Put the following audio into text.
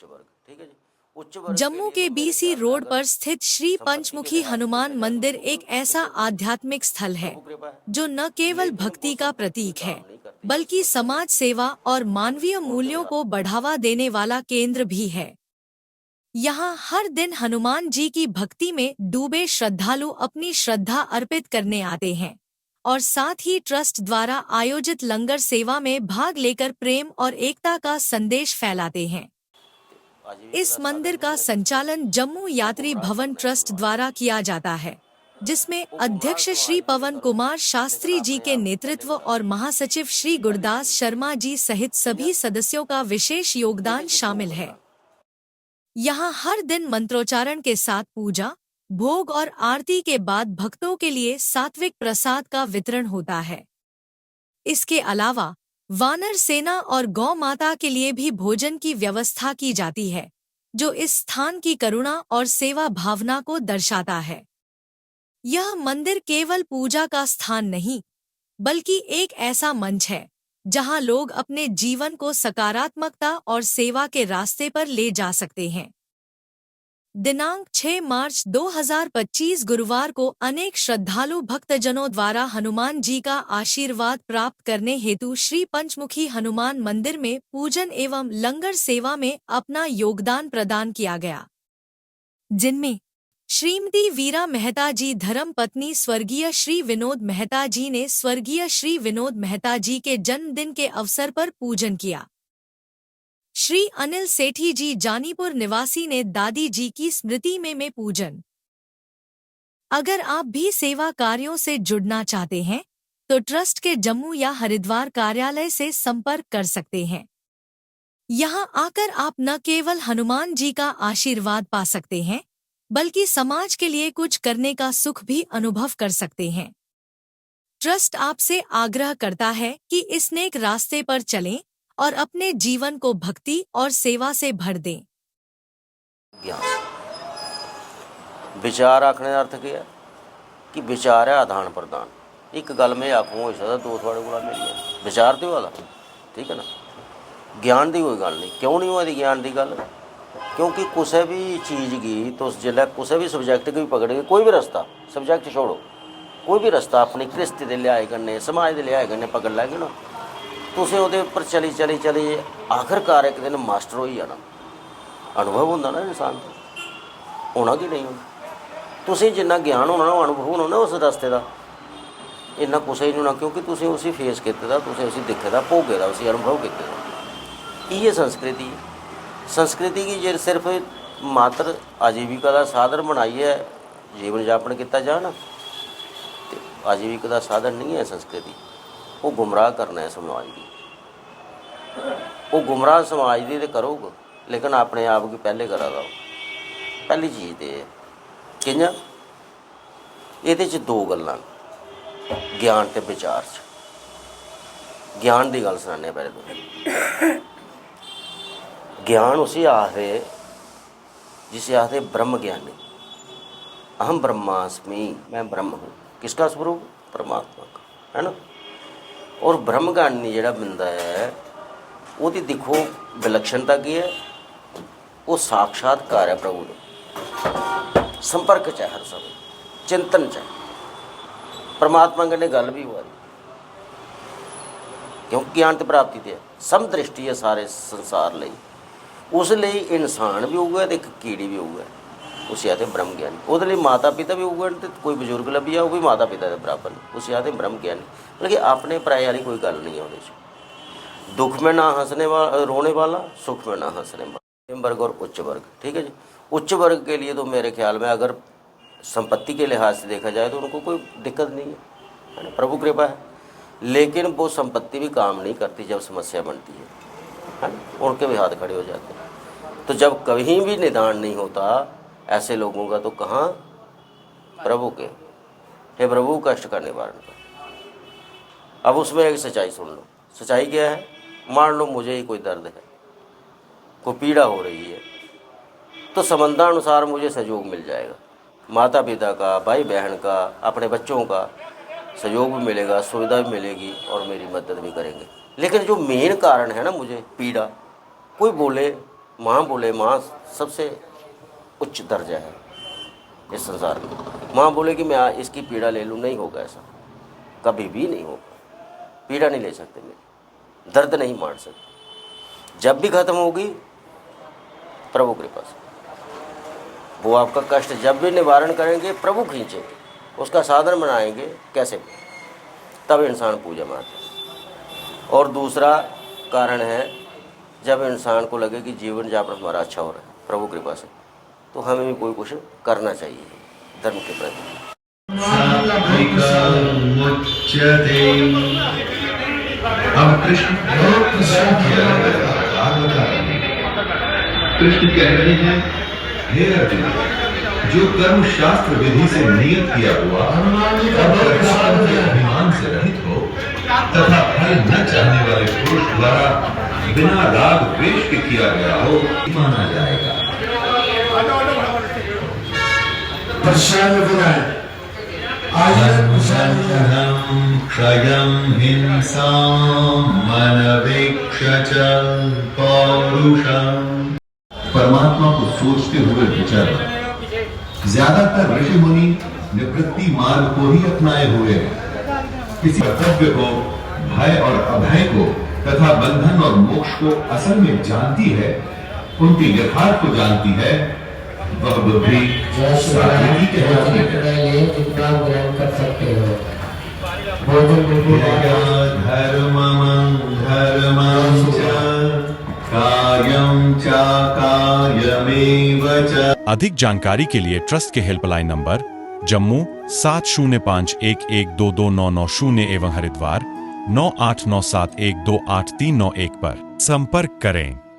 उच्च वर्ग, ठीक है जी। उच्च वर्ग जम्मू के बीसी रोड पर स्थित श्री पंचमुखी हनुमान मंदिर एक ऐसा आध्यात्मिक स्थल है जो न केवल भक्ति का प्रतीक है बल्कि समाज सेवा और मानवीय मूल्यों को बढ़ावा देने वाला केंद्र भी है। यहाँ हर दिन हनुमान जी की भक्ति में डूबे श्रद्धालु अपनी श्रद्धा अर्पित करने आते हैं और साथ ही ट्रस्ट द्वारा आयोजित लंगर सेवा में भाग लेकर प्रेम और एकता का संदेश फैलाते हैं। इस मंदिर का संचालन जम्मू यात्री भवन ट्रस्ट द्वारा किया जाता है, जिसमें अध्यक्ष श्री पवन कुमार शास्त्री जी के नेतृत्व और महासचिव श्री गुरदास शर्मा जी सहित सभी सदस्यों का विशेष योगदान शामिल है। यहाँ हर दिन मंत्रोच्चारण के साथ पूजा, भोग और आरती के बाद भक्तों के लिए सात्विक प्रसाद का वितरण होता है। इसके अलावा वानर सेना और गौ माता के लिए भी भोजन की व्यवस्था की जाती है, जो इस स्थान की करुणा और सेवा भावना को दर्शाता है। यह मंदिर केवल पूजा का स्थान नहीं, बल्कि एक ऐसा मंच है जहां लोग अपने जीवन को सकारात्मकता और सेवा के रास्ते पर ले जा सकते हैं। दिनांक 6 मार्च 2025 गुरुवार को अनेक श्रद्धालु भक्तजनों द्वारा हनुमान जी का आशीर्वाद प्राप्त करने हेतु श्री पंचमुखी हनुमान मंदिर में पूजन एवं लंगर सेवा में अपना योगदान प्रदान किया गया, जिनमें श्रीमती वीरा मेहता जी धर्मपत्नी स्वर्गीय श्री विनोद मेहता जी ने स्वर्गीय श्री विनोद मेहता जी के जन्मदिन के अवसर पर पूजन किया। श्री अनिल सेठी जी जानीपुर निवासी ने दादी जी की स्मृति में पूजन। अगर आप भी सेवा कार्यों से जुड़ना चाहते हैं तो ट्रस्ट के जम्मू या हरिद्वार कार्यालय से संपर्क कर सकते हैं। यहां आकर आप न केवल हनुमान जी का आशीर्वाद पा सकते हैं, बल्कि समाज के लिए कुछ करने का सुख भी अनुभव कर सकते हैं। ट्रस्ट आपसे आग्रह करता है कि इस नेक रास्ते पर चलें और अपने जीवन को भक्ति और सेवा से भर दें। विचार आखने का अर्थ क्या है कि विचार है आदान प्रदान। एक गल में आखूँ हो सकता दो थोड़े को मिली विचार तो वाला, ठीक है ना। ज्ञान की कोई गल नहीं, क्यों नहीं हुआ ज्ञान की गल, क्योंकि किसी भी चीज़ की तो जिसलै किसी भी सबजैक्ट की भी पकड़ के कोई भी रास्ता सबजैक्ट छोड़ो, कोई भी रास्ता अपनी गृहस्थी के लिहाज कन्नै समाज के लिहाज कन्नै पकड़ लैगे ना, तुसें उहदे उपर चली चली चली आखिरकार एक दिन मास्टर हो ही जाना। अनुभव होंदा ना इंसान होना कि नहीं होना, तुसें जिन्ना ज्ञान होना ना अनुभव होना ना उस रास्ते का इन्ना कुछ ही नहीं होना, क्योंकि तुसें उसी फेस कीते दा, तुसें उसी दिखे दा, भोगे दा, उसी अनुभव कीते दा। ये संस्कृति है। संस्कृति की जे सिर्फ मात्र आजीविका का साधन बनाइए जीवन यापन किया जाए ना, तो आजीविका का साधन नहीं है संस्कृति। वो गुमराह करना है समाज की, वो गुमराह समाज की तो करोगे लेकिन अपने आप की पहले करा दो। पहली चीज़ तो है कि'यां, ये दो गल्लां ज्ञान ते विचार च। ज्ञान की गल सुनाने पहले तो ज्ञान उसी आखदे जिसे आखदे ब्रह्म ज्ञानी। अहम ब्रह्मास्मि, मैं ब्रह्म हूँ। किसका स्वरूप? परमात्मा का, है ना। और ब्रह्म ज्ञानी जिहड़ा बंदा है उसकी देखो विलक्षणता की है, वो साक्षात्कार है प्रभु का, संपर्क च है हर समय, चिंतन च है, परमात्मा कन्नै गल भी हुआ, क्योंकि ज्ञान तो प्राप्ति तो है, समदृष्टि है सारे संसार लई। उस लिए इंसान भी होगा तो एक कीड़ी भी होगा, उसे आते ब्रह्म ज्ञानी। वो माता पिता भी होगा तो कोई बजुर्ग लभी है वो भी माता पिता के बराबर, उसे आते ब्रह्म ज्ञानी। मतलब कि अपने पराए वाली कोई गल नहीं है वो। दुख में ना हंसने वाला, रोने वाला, सुख में ना हंसने वाला, मध्यम वर्ग और उच्च वर्ग, ठीक है जी। उच्च वर्ग के लिए तो मेरे ख्याल में अगर संपत्ति के लिहाज से देखा जाए तो उनको कोई दिक्कत नहीं है ना, प्रभु कृपा है। लेकिन वो संपत्ति भी काम नहीं करती जब समस्या बनती है ना, उनके भी हाथ खड़े हो जाते हैं। तो जब कहीं भी निदान नहीं होता ऐसे लोगों का तो कहाँ प्रभु के, हे प्रभु कष्ट का निवारण कर। अब उसमें एक सच्चाई सुन लो। सच्चाई क्या है? मान लो मुझे ही कोई दर्द है, कोई पीड़ा हो रही है, तो संबंधानुसार मुझे सहयोग मिल जाएगा, माता पिता का, भाई बहन का, अपने बच्चों का सहयोग भी मिलेगा, सुविधा भी मिलेगी और मेरी मदद भी करेंगे। लेकिन जो मेन कारण है ना मुझे पीड़ा, कोई बोले माँ बोले, माँ सबसे उच्च दर्जा है इस संसार में। माँ बोले कि मैं इसकी पीड़ा ले लूँ, नहीं होगा ऐसा, कभी भी नहीं होगा। पीड़ा नहीं ले सकते मेरी, दर्द नहीं मार सकते। जब भी खत्म होगी प्रभु कृपा से, वो आपका कष्ट जब भी निवारण करेंगे, प्रभु खींचे, उसका साधन बनाएंगे कैसे, तब इंसान पूजा में आता है। और दूसरा कारण है, जब इंसान को लगे कि जीवन यापन हमारा अच्छा हो रहा है प्रभु कृपा से, तो हमें भी कोई कुछ करना चाहिए धर्म के प्रति। अब कृष्ण कह रहे हैं, हे अर्जुन, जो कर्म शास्त्र विधि से नियत किया हुआ अभिमान से रहित हो तथा फल न चाहने वाले पुरुष द्वारा बिना राग द्वेष के किया गया हो, माना जाएगा। क्षयं हिंसां मनवेक्ष च पौरुषम्। परमात्मा को सोचते हुए विचरना। ज्यादातर ऋषि मुनि निवृत्ति मार्ग को ही अपनाए हुए हैं। किसी कर्तव्य को, भय और अभय को तथा बंधन और मोक्ष को असल में जानती है, उनके यथार्थ को जानती है, वह बुद्धि सात्विकी कहलाती है। जितना ग्रहण कर सकते हो, धर्मं धर्मं च कार्यं च कार्यमेव च। अधिक जानकारी के लिए ट्रस्ट के हेल्पलाइन नंबर जम्मू 705111229990 एवं हरिद्वार 9897128391 पर संपर्क करें।